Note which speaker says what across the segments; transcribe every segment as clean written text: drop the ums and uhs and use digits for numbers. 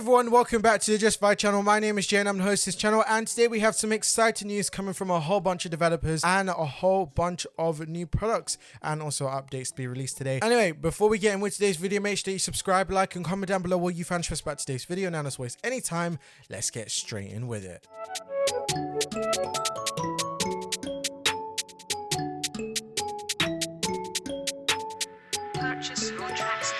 Speaker 1: everyone, welcome back to the Justfly channel. My name is Jay and I'm the host of this channel, and today we have some exciting news coming from a whole bunch of developers and a whole bunch of new products and also updates to be released today. Anyway, before we get in with today's video, make sure you subscribe, like and comment down below what you found interesting about today's video. Now let's waste any time, let's get straight in with it.
Speaker 2: Purchase your tracks.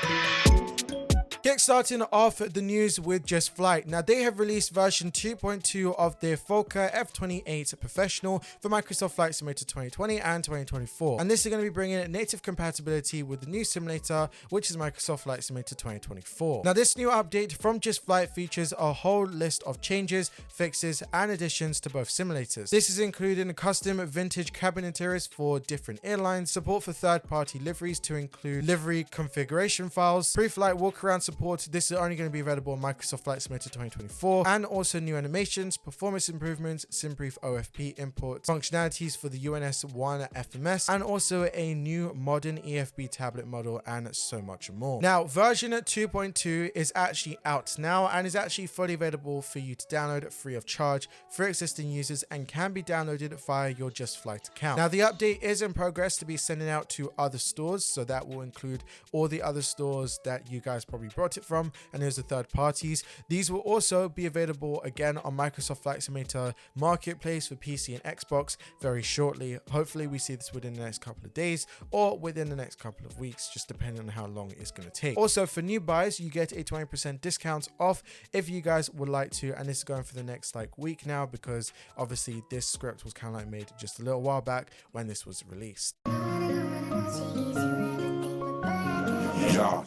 Speaker 1: Kickstarting off the news with Justfly. Now they have released version 2.2 of their Fokker F28 Professional for Microsoft Flight Simulator 2020 and 2024. And this is going to be bringing native compatibility with the new simulator, which is Microsoft Flight Simulator 2024. Now this new update from Justfly features a whole list of changes, fixes and additions to both simulators. This is including custom vintage cabin interiors for different airlines, support for third-party liveries to include livery configuration files, pre-flight walk-around support. This is only going to be available on Microsoft Flight Simulator 2024, and also new animations, performance improvements, SimProof OFP imports, functionalities for the UNS-1 FMS, and also a new modern EFB tablet model, and so much more. Now, version 2.2 is actually out now and is actually fully available for you to download free of charge for existing users and can be downloaded via your Justfly account. Now, the update is in progress to be sending out to other stores, so that will include all the other stores that you guys probably brought it from, and there's the third parties. These will also be available again on Microsoft Flight Simulator Marketplace for PC and Xbox very shortly. Hopefully we see this within the next couple of days or within the next couple of weeks, just depending on how long it's going to take. Also, for new buyers, you get a 20% discount off if you guys would like to, and this is going for the next week now, because obviously this script was kind of made just a little while back when this was released.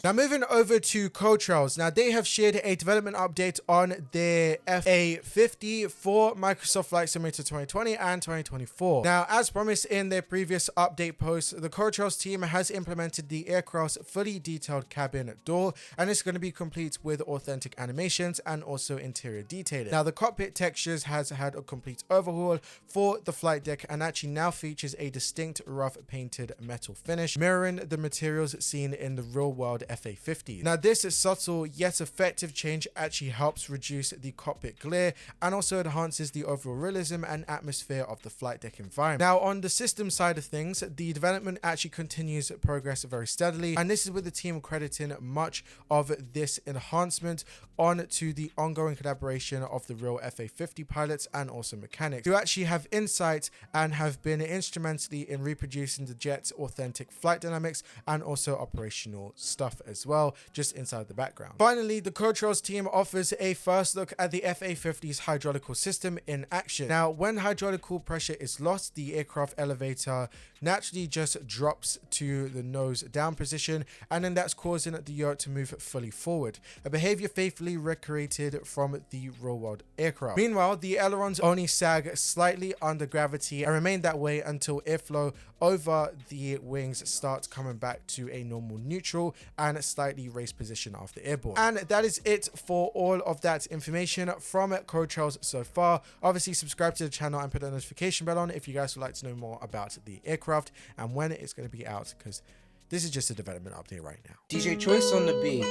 Speaker 1: Now moving over to Contrail. Now they have shared a development update on their FA50 for Microsoft Flight Simulator 2020 and 2024. Now, as promised in their previous update post, the Contrail team has implemented the aircraft's fully detailed cabin door, and it's going to be complete with authentic animations and also interior detailing. Now the cockpit textures has had a complete overhaul for the flight deck and actually now features a distinct rough painted metal finish, mirroring the materials seen in the real world FA50. Now this subtle yet effective change actually helps reduce the cockpit glare and also enhances the overall realism and atmosphere of the flight deck environment. Now on the system side of things, the development actually continues progress very steadily, and this is with the team crediting much of this enhancement on to the ongoing collaboration of the real FA50 pilots and also mechanics who actually have insight and have been instrumentally in reproducing the jet's authentic flight dynamics and also operational stuff as well, just inside the background. Finally, the Contrail team offers a first look at the FA50's hydraulical system in action. Now, when hydraulical pressure is lost, the aircraft elevator naturally just drops to the nose down position, and then that's causing the yacht to move fully forward, a behavior faithfully recreated from the real world aircraft. Meanwhile, the ailerons only sag slightly under gravity and remain that way until airflow over the wings starts coming back to a normal neutral and slightly raised position after airborne. And that is it for all of that information from Contrail so far. Obviously, subscribe to the channel and put the notification bell on if you guys would like to know more about the aircraft and when it's going to be out, because this is just a development update right now.
Speaker 3: DJ Choice on the beat.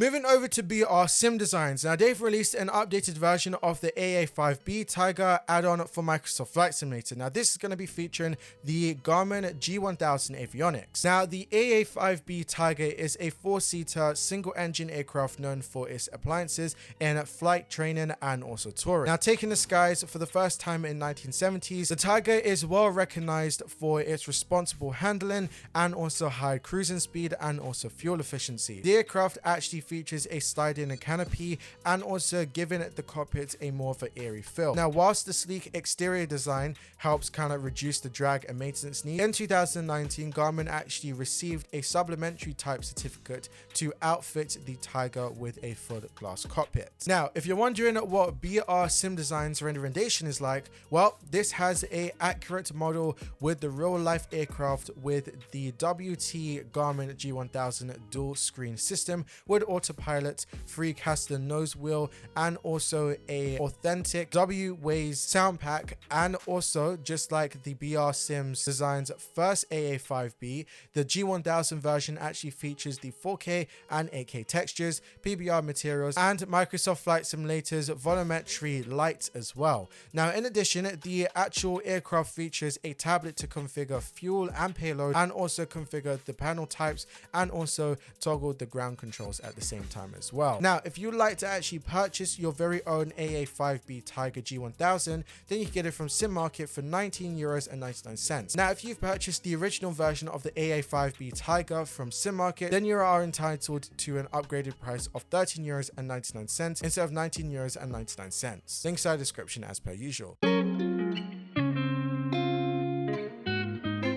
Speaker 1: Moving over to BRSimDesigns. Now they've released an updated version of the AA5B Tiger add-on for Microsoft Flight Simulator. Now this is going to be featuring the Garmin G1000 avionics. Now the AA5B Tiger is a four-seater single-engine aircraft known for its appliances in flight training and also touring. Now taking the skies for the first time in 1970s, the Tiger is well recognized for its responsible handling and also high cruising speed and also fuel efficiency. The aircraft actually features a sliding canopy and also giving the cockpit a more of an airy feel. Now, whilst the sleek exterior design helps kind of reduce the drag and maintenance needs, in 2019, Garmin actually received a supplementary type certificate to outfit the Tiger with a full glass cockpit. Now, if you're wondering what BRSimDesigns renderization is like, well, this has a accurate model with the real life aircraft with the WT-Garmin G1000 dual screen system with autopilot, free caster nose wheel, and also a authentic W-Ways sound pack. And also, just like the BRSimDesigns first AA5B, the G1000 version actually features the 4K and 8K textures, PBR materials, and Microsoft Flight Simulator's volumetry light as well. Now, in addition, the actual aircraft features a tablet to configure fuel and payload, and also configure the panel types, and also toggle the ground controls at the same time as well. Now, if you'd like to actually purchase your very own AA5B Tiger G1000, then you can get it from Sim Market for €19.99. Now, if you've purchased the original version of the AA5B Tiger from Sim Market, then you are entitled to an upgraded price of €13.99 instead of €19.99. Links are in the description as per usual.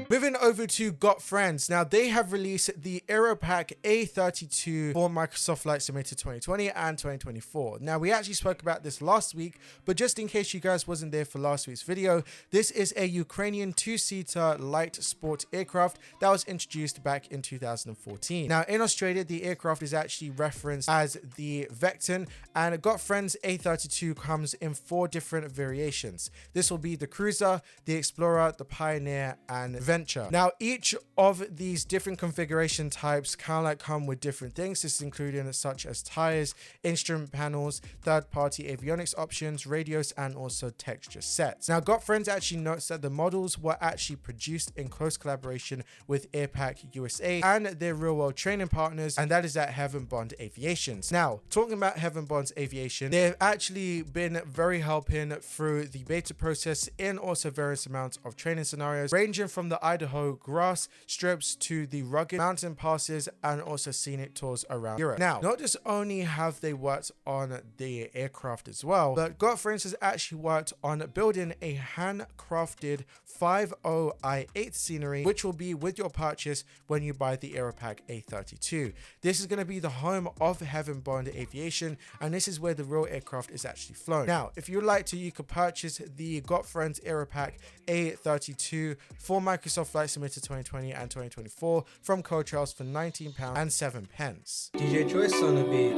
Speaker 1: Moving over to Got Friends. Now, they have released the Aeroprakt A32 for Microsoft Flight Simulator 2020 and 2024. Now, we actually spoke about this last week, but just in case you guys wasn't there for last week's video, this is a Ukrainian two-seater light sport aircraft that was introduced back in 2014. Now, in Australia, the aircraft is actually referenced as the Vixxen, and Got Friends A32 comes in 4 different variations. This will be the Cruiser, the Explorer, the Pioneer, and Venture. Now, each of these different configuration types kind of come with different things. This is including such as tires, instrument panels, third-party avionics options, radios, and also texture sets. Now, Got Friends actually notes that the models were actually produced in close collaboration with Airpack USA and their real-world training partners, and that is at Heaven Bond Aviations. Now, talking about Heaven Bond's aviation, they've actually been very helping through the beta process in also various amounts of training scenarios, ranging from the Idaho grass strips to the rugged mountain passes and also scenic tours around Europe. Now, not just only have they worked on the aircraft as well, but Got Friends has actually worked on building a handcrafted 50i8 scenery, which will be with your purchase when you buy the Aeroprakt A32. This is going to be the home of Heaven Bond Aviation, and this is where the real aircraft is actually flown. Now, if you'd like to, you could purchase the Got Friends Aeroprakt A32 for Microsoft Flight Simulator 2020 and 2024 from Contrail for £19.07. DJ Choice on the beat.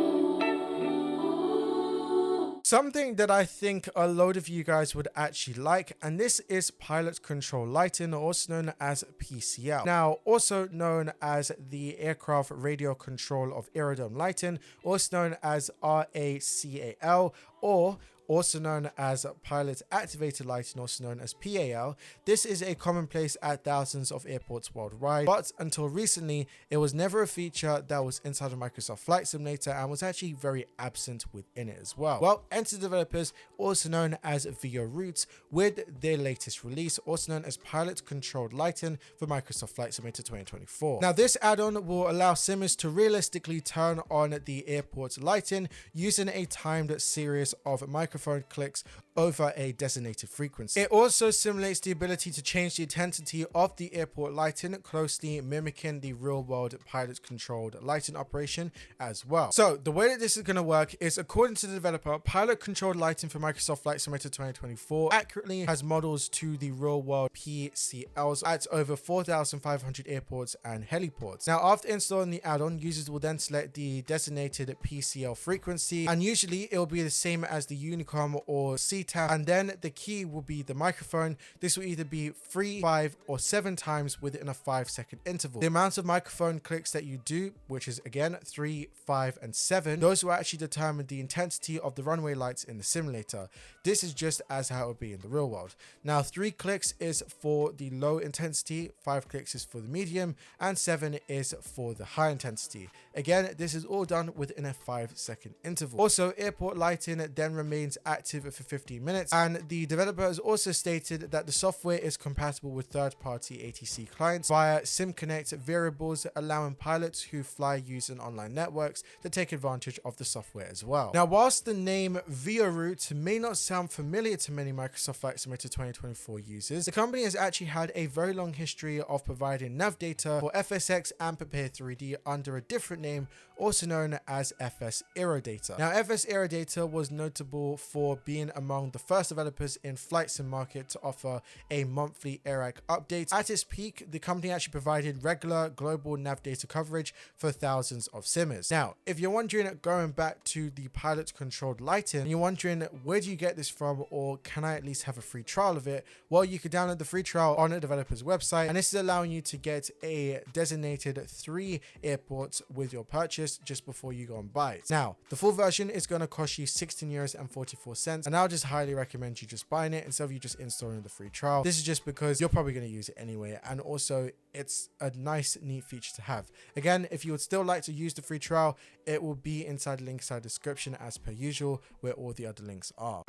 Speaker 1: Something that I think a load of you guys would actually like, and this is pilot control lighting, also known as PCL. Now, also known as the aircraft radio control of aerodrome lighting, also known as RACAL, or also known as pilot activated lighting, also known as PAL. This is a commonplace at thousands of airports worldwide, but until recently, it was never a feature that was inside of Microsoft Flight Simulator and was actually very absent within it as well. Well, enter developers, also known as V2.2, with their latest release, also known as pilot controlled lighting for Microsoft Flight Simulator 2024. Now, this add-on will allow simmers to realistically turn on the airport lighting using a timed series of microphone clicks over a designated frequency. It also simulates the ability to change the intensity of the airport lighting, closely mimicking the real-world pilot-controlled lighting operation as well. So the way that this is going to work is, according to the developer, pilot-controlled lighting for Microsoft Flight Simulator 2024 accurately has models to the real-world PCLs at over 4,500 airports and heliports. Now, after installing the add-on, users will then select the designated PCL frequency, and usually it will be the same as the Unicom or CTAP, and then the key will be the microphone. This will either be 3, 5, or 7 times within a 5-second interval. The amount of microphone clicks that you do, which is again 3, 5, and 7, those will actually determine the intensity of the runway lights in the simulator. This is just as how it would be in the real world. Now, 3 clicks is for the low intensity, 5 clicks is for the medium, and 7 is for the high intensity. Again, this is all done within a 5-second interval. Also, airport lighting then remains active for 15 minutes, and the developer has also stated that the software is compatible with third-party ATC clients via SimConnect variables, allowing pilots who fly using online networks to take advantage of the software as well. Now, whilst the name V2.2 may not sound familiar to many Microsoft Flight Simulator 2024 users, the company has actually had a very long history of providing nav data for FSX and Prepare 3D under a different name also known as FS Aerodata. Now, FS Aerodata was notable for being among the first developers in flight sim market to offer a monthly AirAC update. At its peak, the company actually provided regular global nav data coverage for thousands of simmers. Now, if you're wondering, going back to the pilot controlled lighting, and you're wondering where do you get this from, or can I at least have a free trial of it? Well, you can download the free trial on a developer's website, and this is allowing you to get a designated 3 airports with your purchase just before you go and buy it. Now, the full version is going to cost you €16.44, and I'll just highly recommend you just buying it instead of you just installing the free trial. This is just because you're probably going to use it anyway, and also it's a nice, neat feature to have. Again, if you would still like to use the free trial, it will be inside the link inside the description as per usual, where all the other links are.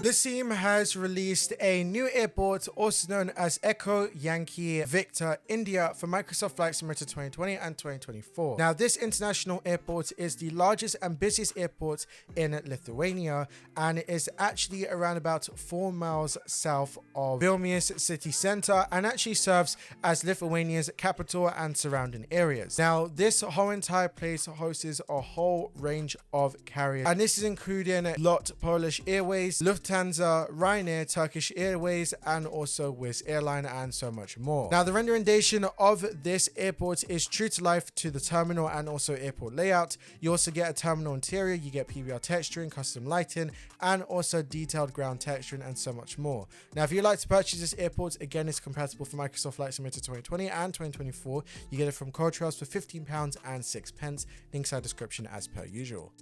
Speaker 1: Lisium has released a new airport, also known as Echo Yankee Victor India, for Microsoft Flight Simulator 2020 and 2024. Now, this international airport is the largest and busiest airport in Lithuania, and it is actually around about 4 miles south of Vilnius city center, and actually serves as Lithuania's capital and surrounding areas. Now, this whole entire place hosts a whole range of carriers, and this is including LOT Polish Airways, Lufthansa, Ryanair, Turkish Airways, and also Wizz Airline, and so much more. Now, the renderization of this airport is true to life to the terminal and also airport layout. You also get a terminal interior, you get PBR texturing, custom lighting, and also detailed ground texturing, and so much more. Now, if you'd like to purchase this airport, again, it's compatible for Microsoft Flight Simulator 2020 and 2024. You get it from Contrail for £15.06. Links in the description as per usual.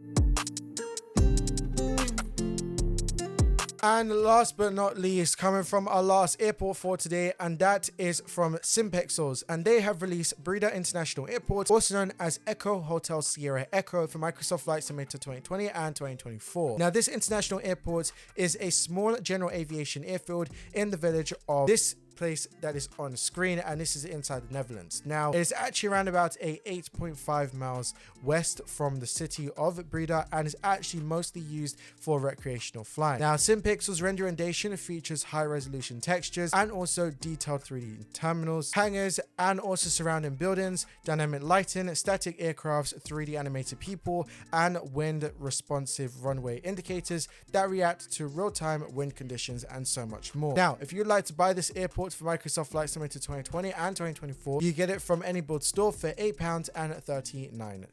Speaker 1: And last but not least, coming from our last airport for today, and that is from SimPixel, and they have released Breda International Airport, also known as Echo Hotel Sierra Echo, for Microsoft Flight Simulator 2020 and 2024. Now, this international airport is a small general aviation airfield in the village of this place that is on screen, and this is inside the Netherlands. Now, it is actually around about 8.5 miles west from the city of Breda, and is actually mostly used for recreational flying. Now, SimPixel's renderization features high resolution textures and also detailed 3D terminals, hangars, and also surrounding buildings, dynamic lighting, static aircrafts, 3D animated people, and wind responsive runway indicators that react to real-time wind conditions, and so much more. Now, if you'd like to buy this airport for Microsoft Flight Simulator 2020 and 2024, you get it from any build store for £8.39.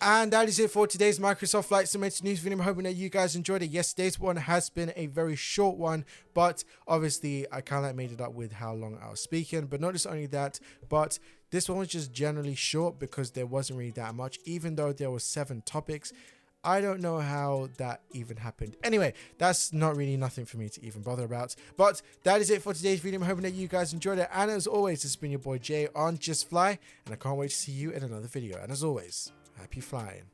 Speaker 1: And that is it for today's Microsoft Flight Simulator news video. I'm hoping that you guys enjoyed it. Yes, today's one has been a very short one, but obviously I kind of made it up with how long I was speaking. But not just only that, but this one was just generally short because there wasn't really that much, even though there were 7 topics. I don't know how that even happened. Anyway, that's not really nothing for me to even bother about. But that is it for today's video. I'm hoping that you guys enjoyed it. And as always, this has been your boy Jay on Justfly. And I can't wait to see you in another video. And as always, happy flying.